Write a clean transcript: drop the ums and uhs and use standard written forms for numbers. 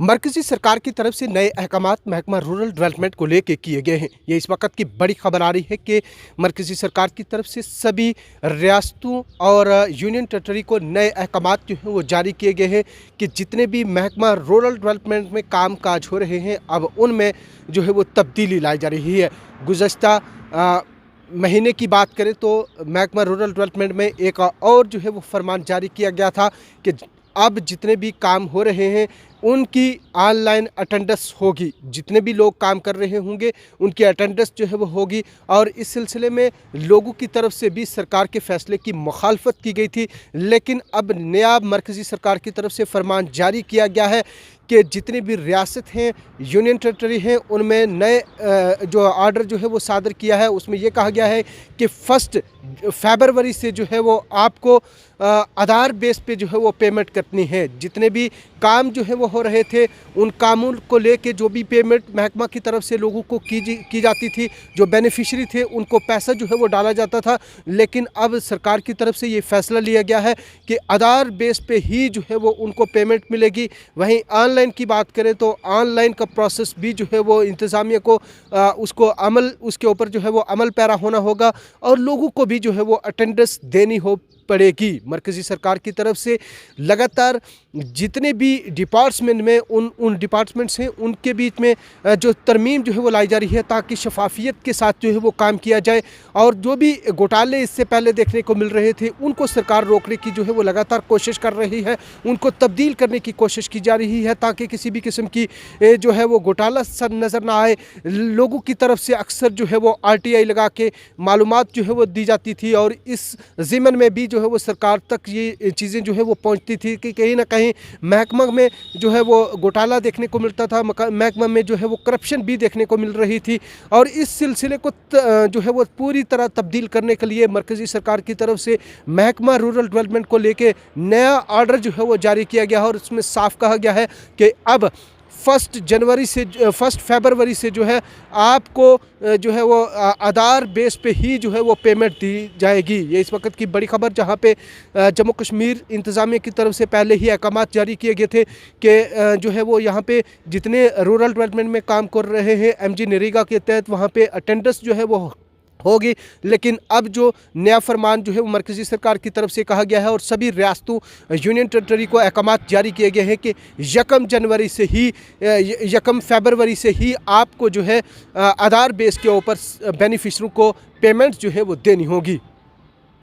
मरकज़ी सरकार की तरफ से नए अहकामात महकमा रूरल डेवलपमेंट को लेके किए गए हैं। ये इस वक्त की बड़ी खबर आ रही है कि मरकज़ी सरकार की तरफ से सभी रियासतों और यूनियन टेरिटरी को नए अहकामात जो हैं वो जारी किए गए हैं कि जितने भी महकमा रूरल डेवलपमेंट में काम काज हो रहे हैं अब उनमें जो है वो तब्दीली लाई जा रही है। गुज़श्ता महीने की बात करें तो महकमा रूरल डेवलपमेंट में एक और जो है वो फरमान जारी किया गया था कि अब जितने भी काम हो रहे हैं उनकी ऑनलाइन अटेंडेंस होगी। जितने भी लोग काम कर रहे होंगे उनकी अटेंडेंस जो है वो होगी। और इस सिलसिले में लोगों की तरफ से भी सरकार के फैसले की मुखालफत की गई थी, लेकिन अब नया मरकज़ी सरकार की तरफ से फरमान जारी किया गया है कि जितनी भी रियासत हैं, यूनियन टेरिटरी हैं, उनमें नए जो आर्डर जो है वो सादर किया है। उसमें ये कहा गया है कि 1 फरवरी से जो है वो आपको आधार बेस पे जो है वो पेमेंट करनी है। जितने भी काम जो है वो हो रहे थे उन कामों को लेके जो भी पेमेंट महकमा की तरफ से लोगों को की जाती थी, जो बेनिफिशरी थे उनको पैसा जो है वो डाला जाता था, लेकिन अब सरकार की तरफ से ये फैसला लिया गया है कि आधार बेस पे ही जो है वो उनको पेमेंट मिलेगी। वहीं ऑनलाइन की बात करें तो ऑनलाइन का प्रोसेस भी जो है वो इंतज़ामिया को उसके ऊपर जो है वो अमल पैरा होना होगा और लोगों को भी जो है वो अटेंडेंस देनी हो पड़ेगी। मरकज़ी सरकार की तरफ से लगातार जितने भी डिपार्टमेंट में उन डिपार्टमेंट्स हैं उनके बीच में जो तरमीम जो है वो लाई जा रही है ताकि शफाफियत के साथ जो है वो काम किया जाए और जो भी घोटाले इससे पहले देखने को मिल रहे थे उनको सरकार रोकने की जो है वो लगातार कोशिश कर रही है, उनको तब्दील करने की कोशिश की जा रही है ताकि किसी भी किस्म की जो है वो घोटाला नज़र ना आए। लोगों की तरफ से अक्सर जो है वो RTI लगा के मालूमात जो है वो दी जाती थी और इस ज़िमन में भी जो है वो सरकार तक ये चीज़ें जो है वो पहुंचती थी कि कहीं ना कहीं महकमा में जो है वो घोटाला देखने को मिलता था, महकमा में जो है वो करप्शन भी देखने को मिल रही थी। और इस सिलसिले को जो है वो पूरी तरह तब्दील करने के लिए मरकज़ी सरकार की तरफ से महकमा रूरल डेवलपमेंट को लेके नया आर्डर जो है वो जारी किया गया है और उसमें साफ कहा गया है कि अब 1 फरवरी से जो है आपको जो है वो आधार बेस पे ही जो है वो पेमेंट दी जाएगी। ये इस वक्त की बड़ी खबर, जहां पे जम्मू कश्मीर इंतज़ामिया की तरफ से पहले ही अहकामात जारी किए गए थे कि जो है वो यहाँ पे जितने रूरल डेवलपमेंट में काम कर रहे हैं MG नरेगा के तहत वहाँ पे अटेंडेंस जो है वो होगी, लेकिन अब जो नया फरमान जो है वो मरकज़ी सरकार की तरफ से कहा गया है और सभी रियासतों यूनियन टेरिटरी को अहकामात जारी किए गए हैं कि 1 फरवरी से ही आपको जो है आधार बेस के ऊपर बेनिफिशरी को पेमेंट जो है वो देनी होगी।